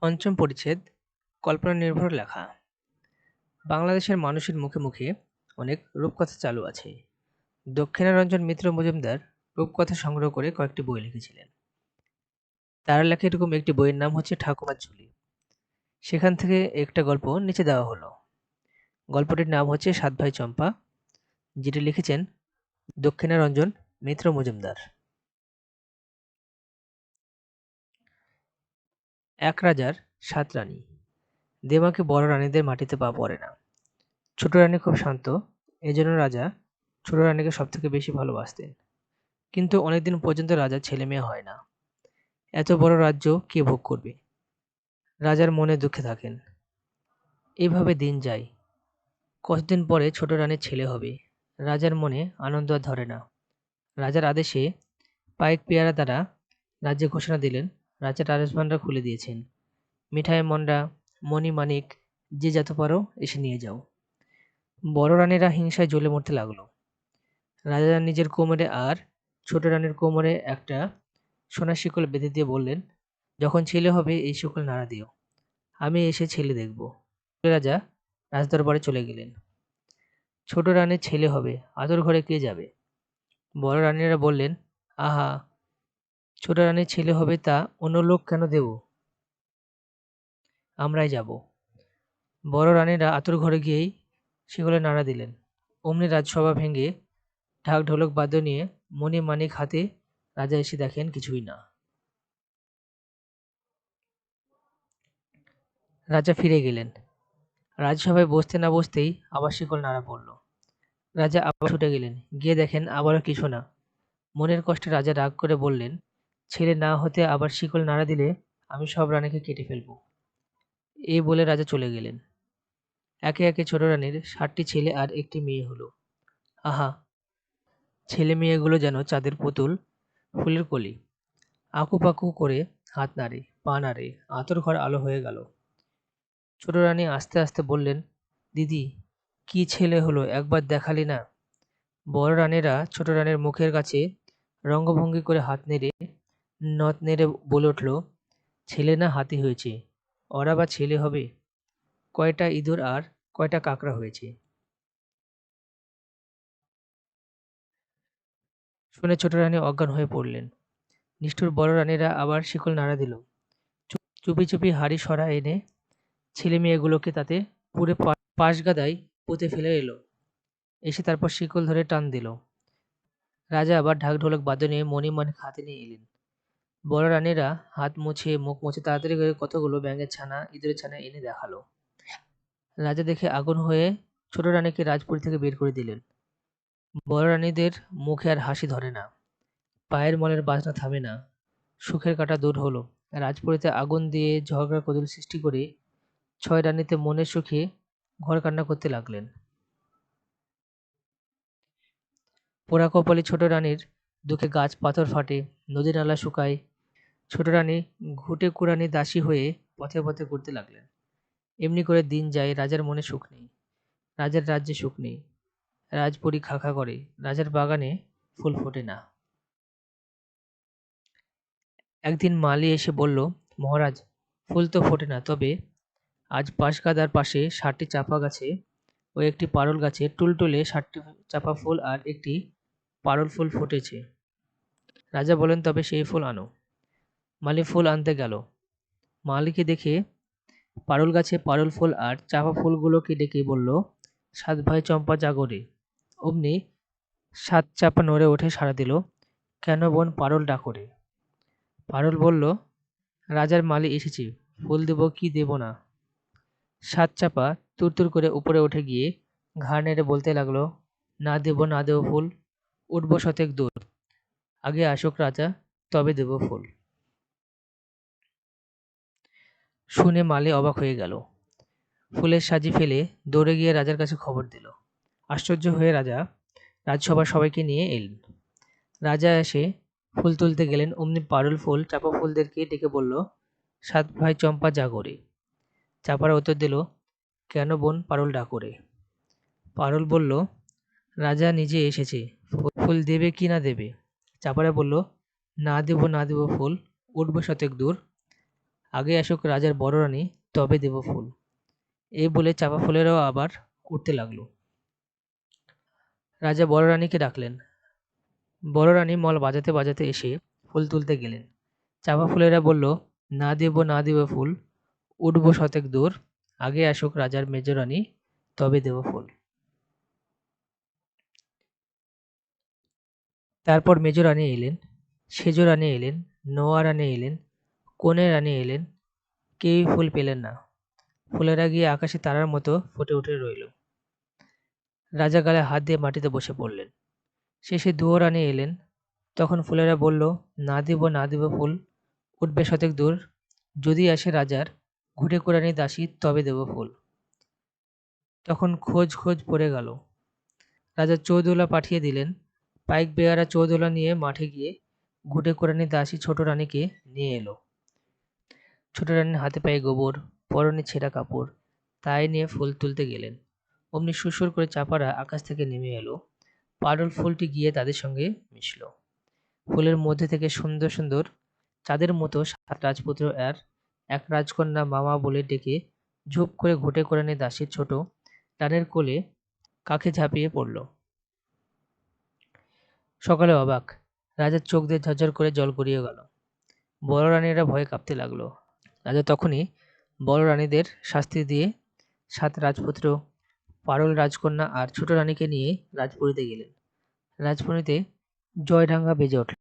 পঞ্চম পরিচ্ছেদ কল্পনা নির্ভর লেখা। বাংলাদেশের মানুষের মুখে মুখে অনেক রূপকথা চালু আছে। দক্ষিণারঞ্জন মিত্র মজুমদার রূপকথা সংগ্রহ করে কয়েকটি বই লিখেছিলেন। তার লেখা এরকম একটি বইয়ের নাম হচ্ছে ঠাকুমার ঝুলি। সেখান থেকে একটা গল্প নিচে দেওয়া হলো। গল্পটির নাম হচ্ছে সাত ভাই চম্পা, যেটি লিখেছেন দক্ষিণারঞ্জন মিত্র মজুমদার। এক রাজার সাত রানী। দেমাকে বড় রানীদের মাটিতে পা পড়ে না। ছোট রানী খুব শান্ত, এজন্য রাজা ছোট রানীকে সবথেকে বেশি ভালোবাসতেন। কিন্তু অনেকদিন পর্যন্ত রাজার ছেলে মেয়ে হয় না। এত বড় রাজ্য কে ভোগ করবে? রাজার মনে দুঃখে থাকেন। এইভাবে দিন যায়। কতদিন পরে ছোট রানীর ছেলে হবে। রাজার মনে আনন্দ আর ধরে না। রাজার আদেশে পাইক পেয়ারা দ্বারা রাজ্যে ঘোষণা দিলেন, রাজার রাজভাণ্ডার খুলে দিয়েছেন। মিঠাই মন্ডা, মণি মানিক যে যত পারো এসে নিয়ে যাও। বড় রানীরা হিংসায় জ্বলে মরতে লাগলো। রাজা নিজের কোমরে আর ছোট রানীর কোমরে একটা সোনার শিকল বেঁধে দিয়ে বললেন, যখন ছেলে হবে এই শিকল নাড়া দিও, আমি এসে ছেলে দেখব। রাজা রাজদরবারে চলে গেলেন। ছোট রানীর ছেলে হবে, আদর ঘরে কে যাবে? বড় রানীরা বললেন, আহা, ছোট রানীর ছেলে হবে তা অন্য লোক কেন দেব? আমরাই যাব। বড় রানীরা আতুর ঘরে গিয়েই শিকলে নাড়া দিলেন। অমনি রাজসভা ভেঙে ঢাক ঢোলক বাদ্য নিয়ে মণি মানিক হাতে রাজা এসে দেখেন কিছুই না। রাজা ফিরে গেলেন। রাজসভায় বসতে না বসতেই আবার শিকল নাড়া পড়ল। রাজা আবার ছুটে গেলেন, গিয়ে দেখেন আবারও কিছু না। মনের কষ্টে রাজা রাগ করে বললেন, ছেলে না হতে আবার শিকল নাড়া দিলে আমি সব রানীকে কেটে ফেলব। এই বলে রাজা চলে গেলেন। একে একে ছোট রানীর 7টি ছেলে আর একটি মেয়ে হলো। আহা, ছেলে মেয়েগুলো যেন চাঁদের পুতুল, ফুলের কলি। আঁকুপাকু করে হাত নাড়ে, পা নাড়ে, আঁতর ঘর আলো হয়ে গেল। ছোট রানী আস্তে আস্তে বললেন, দিদি, কি ছেলে হলো, একবার দেখালি না? বড় রানীরা ছোট রানীর মুখের কাছে রঙ্গভঙ্গি করে হাত নেড়ে নথ নেড়ে বলে উঠল, ছেলে না হাতি হয়েছে। ওরা বা ছেলে হবে? কয়টা ইঁদুর আর কয়টা কাকড়া হয়েছে। শুনে ছোট রানী অজ্ঞান হয়ে পড়লেন। নিষ্ঠুর বড় রানীরা আবার শিকল নাড়া দিল। চুপি চুপি হাড়ি সরা এনে ছেলে মেয়েগুলোকে তাতে পুরে পাশগাদায় পুঁতে ফেলে এলো। এসে তারপর শিকল ধরে টান দিল। রাজা আবার ঢাক ঢোলক বাদ্য নিয়ে মণি মানিক হাতে নিয়ে এলেন। বড় রানীরা হাত মুছে মুখ মুছে তাড়াতাড়ি করে কতগুলো ব্যাঙের ছানা ইঁদুরের ছানা এনে দেখালো। রাজা দেখে আগুন হয়ে ছোট রানীকে রাজপুরী থেকে বের করে দিলেন। বড় রানীদের মুখে আর হাসি ধরে না, পায়ের মলের বাজনা থামে না। সুখের কাঁটা দূর হলো। রাজপুরীতে আগুন দিয়ে ঝগড়া কদল সৃষ্টি করে 6 রানীতে মনের সুখে ঘর কান্না করতে লাগলেন। পোড়া কপালে ছোট রানীর দুঃখে গাছ পাথর ফাটে, নদী নালা শুকায়। ছোট রানী ঘুটে কুড়ানি দাসী হয়ে পথে পথে ঘুরতে লাগলেন। এমনি করে দিন যায়, রাজার মনে সুখ নেই, রাজার রাজ্যে সুখ নেই। রাজপুরী খা খা করে, রাজার বাগানে ফুল ফোটে না। একদিন মালি এসে বলল, মহারাজ, ফুল তো ফোটে না, তবে আজ বাঁশগাদার পাশে 7টি চাপা গাছে ও একটি পারল গাছে টুলটুলে 7টি চাপা ফুল আর একটি পারল ফুল ফুটেছে। রাজা বলেন, তবে সেই ফুল আনো। মালি ফুল আনতে গেল। মালিকে দেখে পারুল গাছে পারুল ফুল আর চাপা ফুলগুলোকে ডেকে বলল, 7 ভাই চম্পা জাগরে। অমনি 7 চাপা নড়ে উঠে সাড়া দিল, কেন বোন পারুল ডাকরে? পারুল বলল, রাজার মালি এসেছে, ফুল দেব কি দেব না। 7 চাপা তুরতুর করে উপরে উঠে গিয়ে ঘাড় নেড়ে বলতে লাগলো, না দেব না দেব ফুল, উঠব শতেক দূর, আগে আসুক রাজা, তবে দেব ফুল। শুনে মালি অবাক হয়ে গেল। ফুলের সাজি ফেলে দৌড়ে গিয়ে রাজার কাছে খবর দিল। আশ্চর্য হয়ে রাজা রাজসভার সবাইকে নিয়ে এলেন। রাজা এসে ফুল তুলতে গেলেন, অমনি পারুল ফুল চাপা ফুলদেরকে ডেকে বলল, 7 ভাই চম্পা জাগরে। চাপারা উত্তর দিল, কেন বোন পারুল ডাকরে? পারুল বলল, রাজা নিজে এসেছে, ফুল দেবে কি না দেবে? চাপারা বলল, না দেব না দেব ফুল, উঠব শতেক দূর, আগে আসুক রাজার বড় রানী, তবে দেব ফুল। এই বলে চাঁপা ফুলেরাও আবার উঠতে লাগলো। রাজা বড় রানীকে ডাকলেন। বড় রানী মল বাজাতে বাজাতে এসে ফুল তুলতে গেলেন। চাঁপা ফুলেরা বলল, না দেব ফুল, উঠবো শতেক দূর, আগে আসুক রাজার মেজ রানী, তবে দেব ফুল। তারপর মেজ রানী এলেন, সেজ রানী এলেন, নোয়া রানী এলেন, কনে রানী এলেন, কেউই ফুল পেলেন না। ফুলেরা গিয়ে আকাশে তারার মতো ফুটে উঠে রইল। রাজা গালে হাত দিয়ে মাটিতে বসে পড়লেন। শেষে দুয়ো রানী এলেন। তখন ফুলেরা বলল, না দেব ফুল, উঠবে শতেক দূর, যদি আসে রাজার ঘুটে কুড়ানি দাসী, তবে দেব ফুল। তখন খোঁজ পড়ে গেল। রাজা চৌদুলা পাঠিয়ে দিলেন। পাইক বেয়ারা চৌদুলা নিয়ে মাঠে গিয়ে ঘুটে কুড়ানি দাসী ছোট রানীকে নিয়ে এলো। ছোট রানীর হাতে পায়ে গোবর, পরনে ছেঁড়া কাপড়, তাই নিয়ে ফুল তুলতে গেলেন। অমনি সুরসুর করে চাপারা আকাশ থেকে নেমে এলো। পারুল ফুলটি গিয়ে তাদের সঙ্গে মিশল। ফুলের মধ্যে থেকে সুন্দর সুন্দর চাঁদের মতো 7 রাজপুত্র আর এক রাজকন্যা মামা বলে ডেকে ঝুপ করে ঘুটে কুড়ানি দাসীর ছোট রানীর কোলে কাঁখে ঝাঁপিয়ে পড়ল। সকালে অবাক, রাজার চোখ দিয়ে ঝরঝর করে জল গড়িয়ে গেল। বড় রানীরা ভয়ে কাঁপতে লাগলো। রাজা তখনই বড় রানীদের শাস্তি দিয়ে 7 রাজপুত্র, পারুল রাজকন্যা আর ছোট রানীকে নিয়ে রাজপুরীতে গেলেন। রাজপুরীতে জয়ঢাঙ্গা বেজে উঠল।